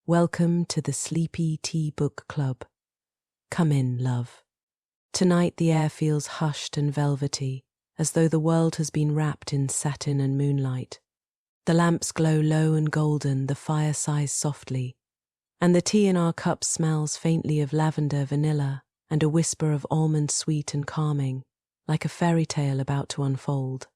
Welcome to the Sleepy Tea Book Club. Come in, love. Tonight the air feels hushed and velvety, as though the world has been wrapped in satin and moonlight. The lamps glow low and golden, the fire sighs softly, and the tea in our cups smells faintly of lavender, vanilla, and a whisper of almond sweet and calming, like a fairy tale about to unfold.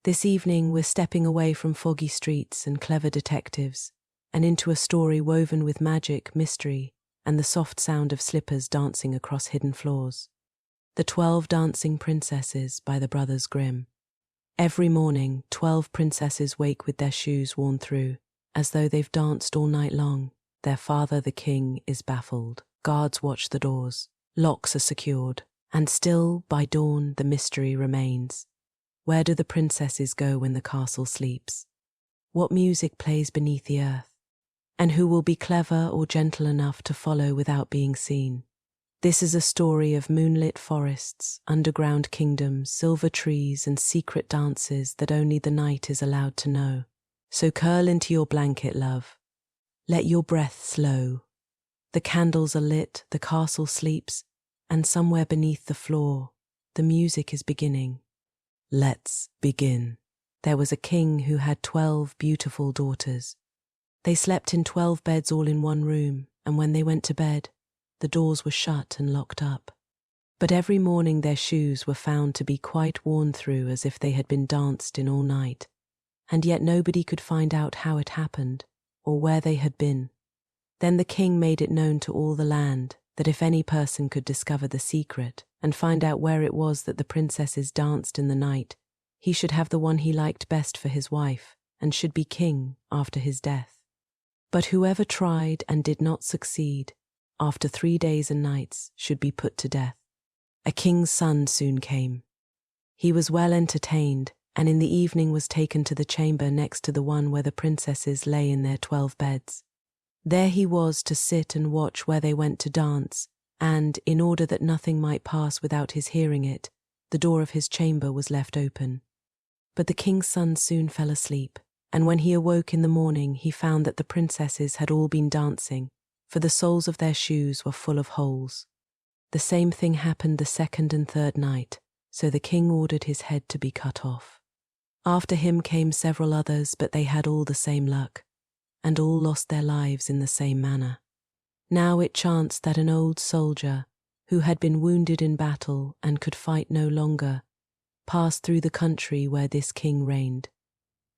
This evening we're stepping away from foggy streets and clever detectives, and into a story woven with magic, mystery, and the soft sound of slippers dancing across hidden floors. The 12 Dancing Princesses by the brothers Grimm. Every morning, 12 princesses wake with their shoes worn through, as though they've danced all night long. Their father, the king, is baffled. Guards watch the doors. Locks are secured. And still, by dawn, the mystery remains. Where do the princesses go when the castle sleeps? What music plays beneath the earth? And who will be clever or gentle enough to follow without being seen? This is a story of moonlit forests, underground kingdoms, silver trees, and secret dances that only the night is allowed to know. So curl into your blanket, love. Let your breath slow. The candles are lit, the castle sleeps, and somewhere beneath the floor, the music is beginning. Let's begin. There was a king who had 12 beautiful daughters. They slept in 12 beds all in one room, and when they went to bed, the doors were shut and locked up. But every morning their shoes were found to be quite worn through, as if they had been danced in all night, and yet nobody could find out how it happened or where they had been. Then the king made it known to all the land that if any person could discover the secret and find out where it was that the princesses danced in the night, he should have the one he liked best for his wife and should be king after his death. But whoever tried and did not succeed, after 3 days and nights, should be put to death. A king's son soon came. He was well entertained, and in the evening was taken to the chamber next to the one where the princesses lay in their 12 beds. There he was to sit and watch where they went to dance, and, in order that nothing might pass without his hearing it, the door of his chamber was left open. But the king's son soon fell asleep, and when he awoke in the morning he found that the princesses had all been dancing, for the soles of their shoes were full of holes. The same thing happened the second and third night, so the king ordered his head to be cut off. After him came several others, but they had all the same luck, and all lost their lives in the same manner. Now it chanced that an old soldier, who had been wounded in battle and could fight no longer, passed through the country where this king reigned.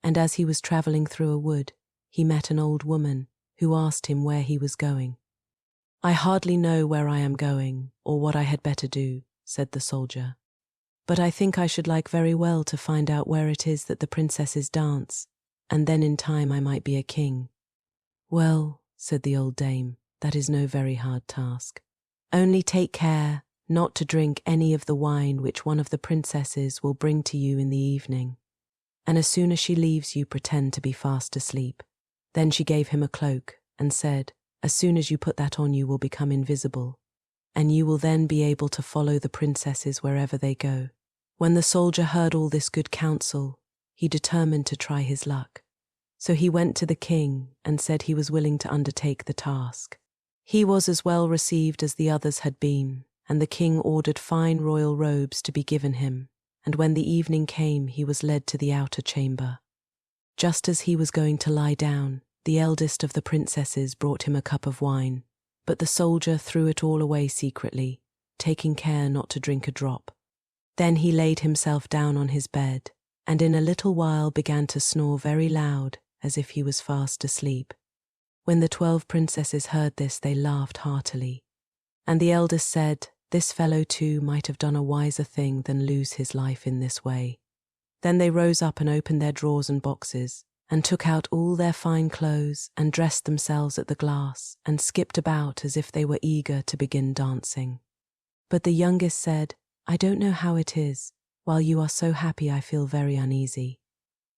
And as he was travelling through a wood, he met an old woman who asked him where he was going. "I hardly know where I am going or what I had better do," said the soldier. "But I think I should like very well to find out where it is that the princesses dance, and then in time I might be a king." "Well," said the old dame, "that is no very hard task. Only take care not to drink any of the wine which one of the princesses will bring to you in the evening. And as soon as she leaves you, pretend to be fast asleep." Then she gave him a cloak and said, "As soon as you put that on you will become invisible, and you will then be able to follow the princesses wherever they go." When the soldier heard all this good counsel, he determined to try his luck. So he went to the king and said he was willing to undertake the task. He was as well received as the others had been, and the king ordered fine royal robes to be given him, and when the evening came he was led to the outer chamber. Just as he was going to lie down, the eldest of the princesses brought him a cup of wine, but the soldier threw it all away secretly, taking care not to drink a drop. Then he laid himself down on his bed, and in a little while began to snore very loud, as if he was fast asleep. When the 12 princesses heard this, they laughed heartily, and the eldest said, "This fellow too might have done a wiser thing than lose his life in this way." Then they rose up and opened their drawers and boxes, and took out all their fine clothes, and dressed themselves at the glass, and skipped about as if they were eager to begin dancing. But the youngest said, "I don't know how it is. While you are so happy, I feel very uneasy.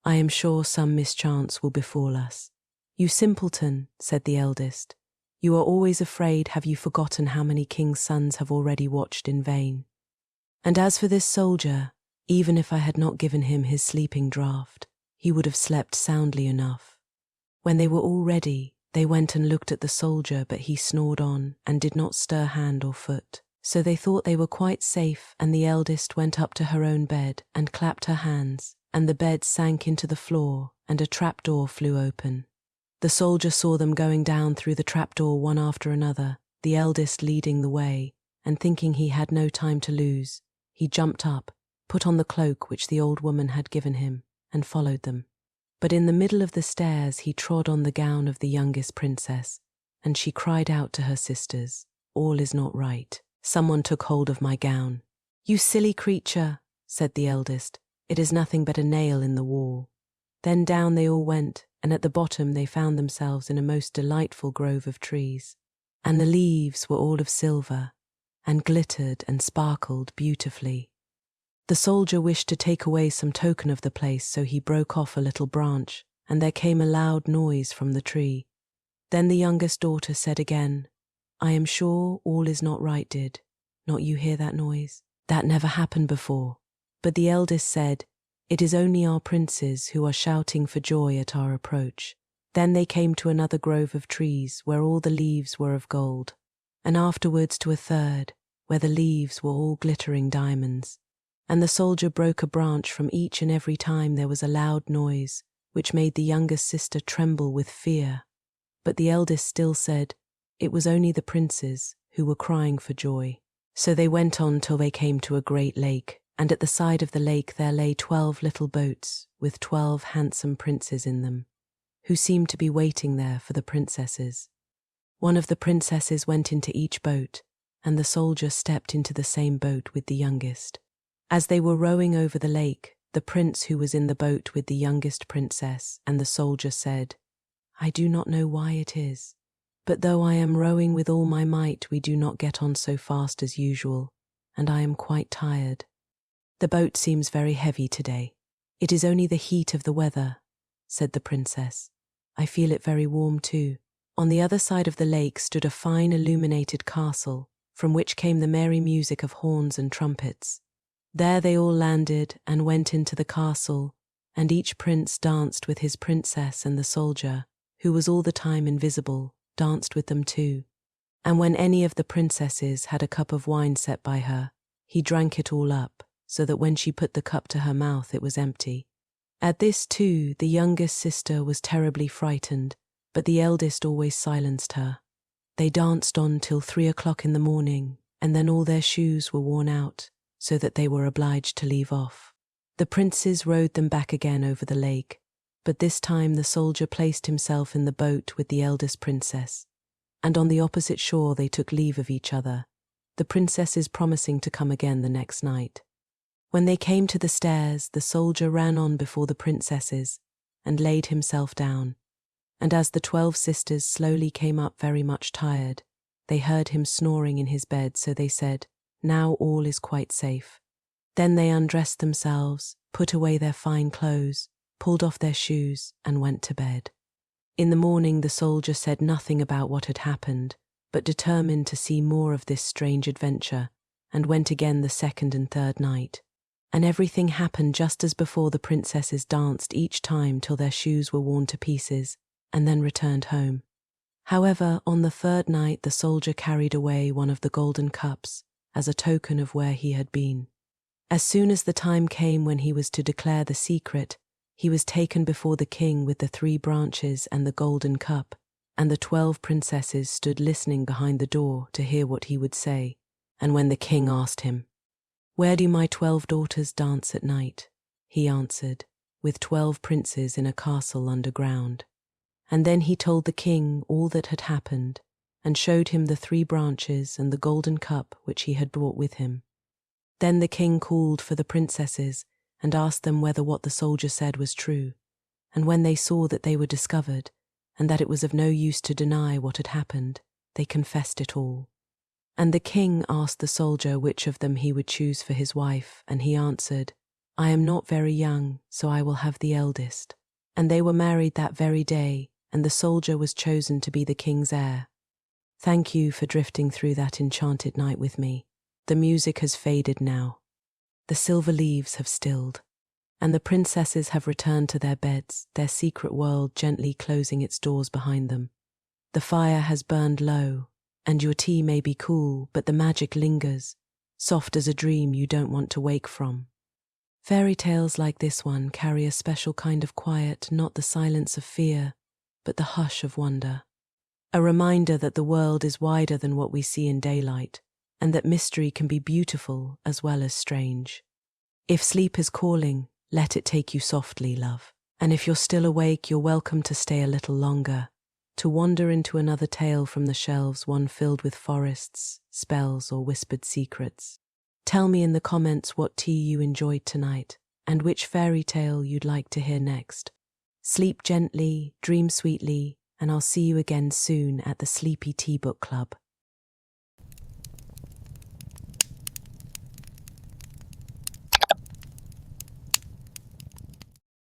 I am sure some mischance will befall us." "You simpleton," said the eldest. "You are always afraid. Have you forgotten how many kings' sons have already watched in vain? And as for this soldier, even if I had not given him his sleeping draught, he would have slept soundly enough." When they were all ready, They went and looked at the soldier, but he snored on and did not stir hand or foot. So they thought they were quite safe, and the eldest went up to her own bed and clapped her hands, and the bed sank into the floor, and a trapdoor flew open. The soldier saw them going down through the trapdoor one after another, the eldest leading the way, and thinking he had no time to lose, he jumped up, put on the cloak which the old woman had given him, and followed them. But in the middle of the stairs he trod on the gown of the youngest princess, and she cried out to her sisters, "All is not right. Someone took hold of my gown." "You silly creature," said the eldest, "it is nothing but a nail in the wall." Then down they all went, and at the bottom they found themselves in a most delightful grove of trees, and the leaves were all of silver, and glittered and sparkled beautifully. The soldier wished to take away some token of the place, so he broke off a little branch, and there came a loud noise from the tree. Then the youngest daughter said again, "I am sure all is not right. Did not you hear that noise? That never happened before." But the eldest said, "It is only our princes who are shouting for joy at our approach." Then they came to another grove of trees where all the leaves were of gold, and afterwards to a third where the leaves were all glittering diamonds. And the soldier broke a branch from each, and every time there was a loud noise, which made the youngest sister tremble with fear. But the eldest still said, it was only the princes who were crying for joy. So they went on till they came to a great lake, and at the side of the lake there lay 12 little boats with 12 handsome princes in them, who seemed to be waiting there for the princesses. One of the princesses went into each boat, and the soldier stepped into the same boat with the youngest. As they were rowing over the lake, the prince who was in the boat with the youngest princess and the soldier said, "I do not know why it is, but though I am rowing with all my might, we do not get on so fast as usual, and I am quite tired. The boat seems very heavy today." "It is only the heat of the weather," said the princess. "I feel it very warm too." On the other side of the lake stood a fine illuminated castle, from which came the merry music of horns and trumpets. There they all landed and went into the castle, and each prince danced with his princess, and the soldier, who was all the time invisible, danced with them too. And when any of the princesses had a cup of wine set by her, he drank it all up, so that when she put the cup to her mouth it was empty. At this too the youngest sister was terribly frightened, but the eldest always silenced her. They danced on till 3 o'clock in the morning, and then all their shoes were worn out, so that they were obliged to leave off. The princes rowed them back again over the lake, but this time the soldier placed himself in the boat with the eldest princess, and on the opposite shore they took leave of each other, the princesses promising to come again the next night. When they came to the stairs, the soldier ran on before the princesses and laid himself down, and as the 12 sisters slowly came up very much tired, they heard him snoring in his bed, so they said, "Now all is quite safe." Then they undressed themselves, put away their fine clothes, pulled off their shoes, and went to bed. In the morning the soldier said nothing about what had happened, but determined to see more of this strange adventure, and went again the second and third night. And everything happened just as before. The princesses danced each time till their shoes were worn to pieces, and then returned home. However, on the third night the soldier carried away one of the golden cups, as a token of where he had been. As soon as the time came when he was to declare the secret, he was taken before the king with the 3 branches and the golden cup, and the 12 princesses stood listening behind the door to hear what he would say. And when the king asked him, "Where do my 12 daughters dance at night?" he answered, "With 12 princes in a castle underground." And then he told the king all that had happened, and showed him the 3 branches and the golden cup which he had brought with him. Then the king called for the princesses and asked them whether what the soldier said was true, and when they saw that they were discovered, and that it was of no use to deny what had happened, they confessed it all. And the king asked the soldier which of them he would choose for his wife, and he answered, "I am not very young, so I will have the eldest." And they were married that very day, and the soldier was chosen to be the king's heir. Thank you for drifting through that enchanted night with me. The music has faded now. The silver leaves have stilled, and the princesses have returned to their beds, their secret world gently closing its doors behind them. The fire has burned low, and your tea may be cool, but the magic lingers, soft as a dream you don't want to wake from. Fairy tales like this one carry a special kind of quiet, not the silence of fear, but the hush of wonder. A reminder that the world is wider than what we see in daylight, and that mystery can be beautiful as well as strange. If sleep is calling, let it take you softly, love. And if you're still awake, you're welcome to stay a little longer, to wander into another tale from the shelves, one filled with forests, spells, or whispered secrets. Tell me in the comments what tea you enjoyed tonight, and which fairy tale you'd like to hear next. Sleep gently, dream sweetly, and I'll see you again soon at the Sleepy Tea Book Club.